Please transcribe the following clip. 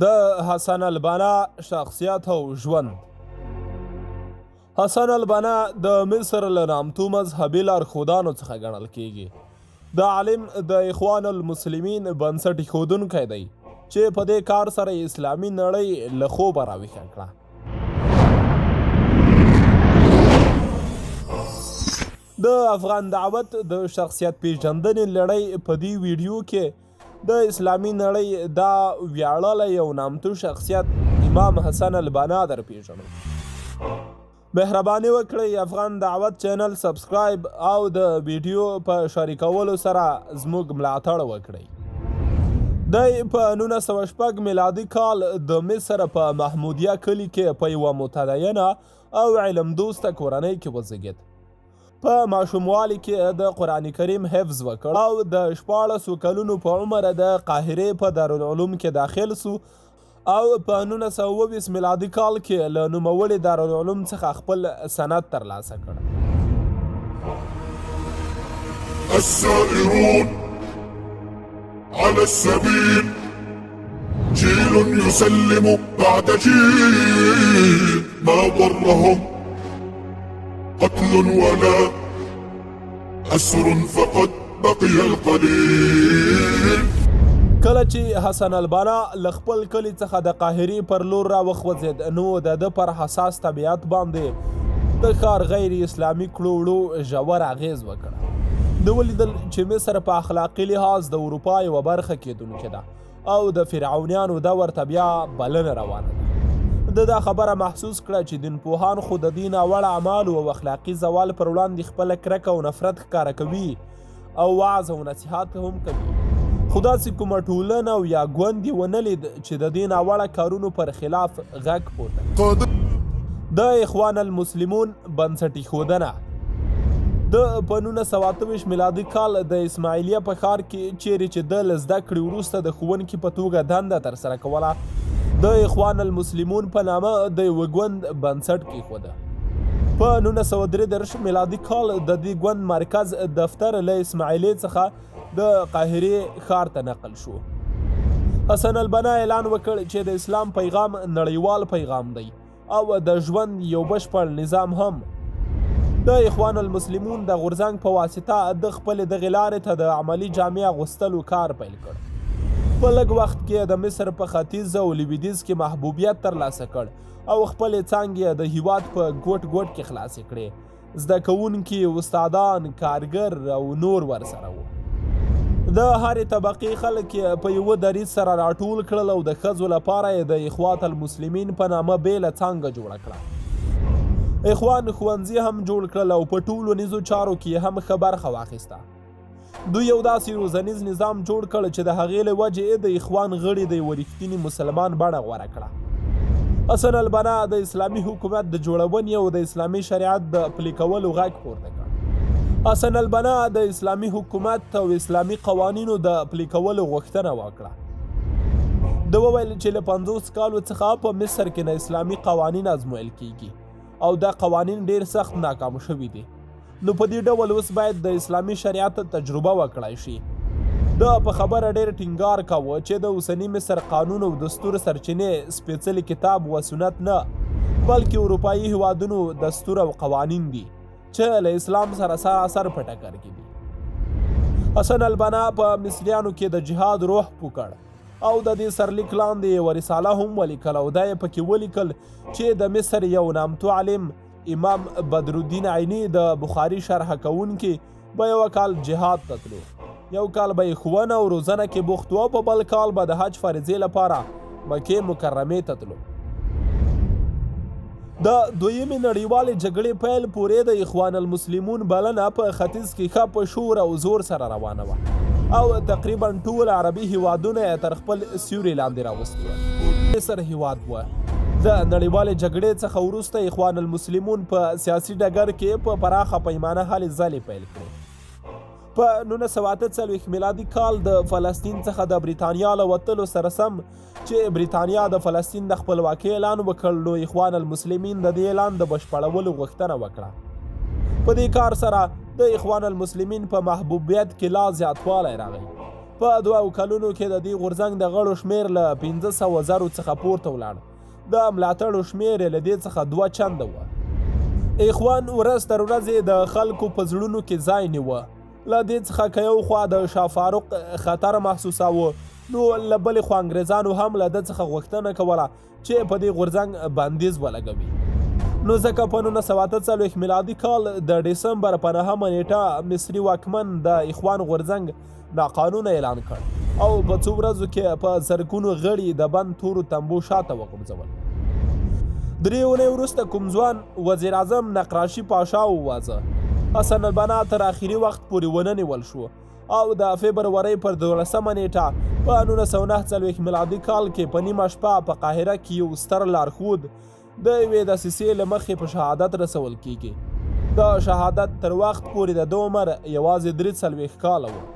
د حسن البنا شخصیت او ژوند. حسن البنا د مصر له نامتو مذهبي لارښودانو څخه ګڼل کیږي. د عالم د اخوان المسلمین بنسټ ایښودونکی دی چې په دې کار سره اسلامي نړۍ له خوبه راویښه کړه. د افغان دعوت د شخصیت پیژندنې لړۍ په دې ویډیو کې د اسلامي نړۍ دا ویاړلی او نامتو شخصیت امام حسن البنا در پیژنو. مهرباني وکړئ افغان دعوت چینل سبسکرایب او د ویډیو په شریکولو سره زموږ ملاتړ وکړئ. دی په 1906 میلادي کال د مصر په محمودیه کلي کې په یوه متدینه او علم دوسته کورنۍ کې وزیږید. په ماشوموالي کې د قرآن کریم حفظ وکړ او د 14 کلونو په عمر د قاهرې په دارالعلوم کې داخل سو او په 1920 میلادي کال کې له نوموړي دارالعلوم څخه خپل سند ترلاسه کړ. السائرون على السبيل جيل يسلم بعد جيل ما ضرهم قتل ولا أسر فقد بقي القليل. کله چې حسن البنا له خپل کلي څخه د قاهرې پر لور را وخوځېد نو د ده پر حساس طبیعت باندې د ښار غیر اسلامي کړو ژور اغیز وکړه. ده ولیدل چې مصر په اخلاقي لحاظ د اروپا یوه برخه کېدونکې ده او د فرعونیانو ده ورته بیا بلنه روانه ده. د دا خبره محسوس کړه چې دین پوهان خو د دین اول اعمالو او اخلاقي زوال پر وړاندې خپله کرکه او نفرت ښکاره کوي او وعظ او نصیحت هم کوي، خو داسې کومه ټولنه او یا ګوند یې ونه لید چې د دین اوله کارونو پر خلاف غږ پورته. د اخوان المسلمون بنسټ ایښودنه د په 1928 میلادي کال د اسماعیلیه په ښار کې چیرې چې د له زده کړې وروسته د ښوونکي په توګه دنده ترسره کوله د اخوان المسلمون په نامه د یوه ګوند بنسټ کېښوده. په 1933 میلادي کال د دې ګوند مرکز دفتر له اسماعیلیې څخه د قاهرې ښار ته نقل شو. حسن البنا اعلان وکړ چې د اسلام پیغام نړیوال پیغام دی او د ژوند یو بشپړ نظام هم. د اخوان المسلمون د غورځنګ په واسطه د خپلې دغې لارې ته د عملي جامې اغوستلو کار پیل کړ. په لږ وخت کې د مصر په ختیځ او لویدیځ کې محبوبیت ترلاسه کړ او خپلې څانګې د هیواد په ګوټ ګوټ کې خلاصې کړې. زده کوونکي، استادان، کارګر او نور ورسره وو. د هرې طبقې خلک په یوه دریځ سره راټول کړل او د ښځو لپاره یې د اخوات المسلمین په نامه بېله څانګه جوړه کړه. اخوان ښوونځي هم جوړ کړل او په ټولنیزو چارو کې هم ښه برخه واخیسته. دوی یو داسې روزنیز نظام جوړ کړ چې د هغې له وجې د اخوان غړي د یوه رښتیني مسلمان بڼه غوره کړه. حسن البنا د اسلامي حکومت د جوړونې او د اسلامي شریعت د پلي کولو غږ پورته کړ. حسن البنا د اسلامي حکومت او اسلامي قوانینو د پلي کولو غوښتنه وکړه. ده وویل چې له 50 کالو څخه په مصر کې نه اسلامي قوانین ازمویل کیږي او دا قوانین ډیر سخت ناکام شوي دي، نو په دې ډول اوس باید د اسلامي شریعت تجربه وکړای شي. دا په خبره ډېر ټینګار کاوه چې د اوسني مصر قانون او دستور سرچینې سپېڅلي کتاب و سنت نه بلکې اروپایي هیوادونو دستور او قوانین دي چې له اسلام سره سراسر په ټکر کې دي. حسن البنا په مصریانو کې د جهاد روح پوکړ او د دې سرلیک لاندې یوه رساله هم ولیکل او دا یې پکې ولیکل چې د مصر یو نامتو عالم امام بدرالدین عیني د بخاري شرح کوونکي به یوه کال جهاد ته تلو، یو کال به یې ښوونه او روزنه کې بوخت و، په بل کال به د حج فریضې لپاره مکې مکرمې ته تلو. د دویمې نړیوالې جګړې پیل پورې د اخوان المسلمون بلنه په ختیځ کې ښه په شور او زور سره روانه وه او تقریبا ټول عربي هیوادونه یې تر خپل سیوري لاندې راوستي وه. مصر هیواد وه. د نړیوالې جګړې څخه وروسته اخوان المسلمون په سیاسي ډګر کې په پراخه پیمانه هلې ځلې پیل کړې. په 1948 میلادي کال د فلسطین څخه د بریتانیا له وتلو سره سم چې بریتانیا د فلسطین د خپلواکۍ اعلان وکړ نو اخوان المسلمین د دې اعلان د بشپړولو غوښتنه وکړه. په دې کار سره د اخوان المسلمین په محبوبیت کې لا زیاتوالی راغی په 2 کلونو کې د دې غورځنګ د غړو شمیر له 500,000 څخه پورته ولاړ. د ملاتړو شمیر یې له دې څخه 2 چنده وه. اخوان ورځ تر ورځې د خلکو په زړونو کې ځای نیوه. له دې څخه که یو خوا د شاه فاروق خطر محسوساوه، نو له بلې خوا انګریزانو هم له ده څخه غوښتنه کوله چې په دې غورځنګ بندیز ولګوي. نو ځکه په 1948 میلادي کال د ډسمبر په 9مه نیټه مصري واکمن د اخوان غورځنګ ناقانونه اعلان کړ او په څو ورځو کې په زرګونو غړي د بند تورو تنبو شاته وغورځول. 3 اونۍ وروسته کوم ځوان وزیر اعظم نقراشي پاشا ووازه. حسن البنا تر آخري وخت پورې ونه نیول شو او د فبرورۍ پر 12مه نیټه په 1949 میلادي کال کې په نیمه شپه په قاهره کې یو ستر لارښود د یوې دسیسې له مخې په شهادت رسول کیږي. د شهادت تر وخت پورې د ده عمر یوازې 43 کاله و.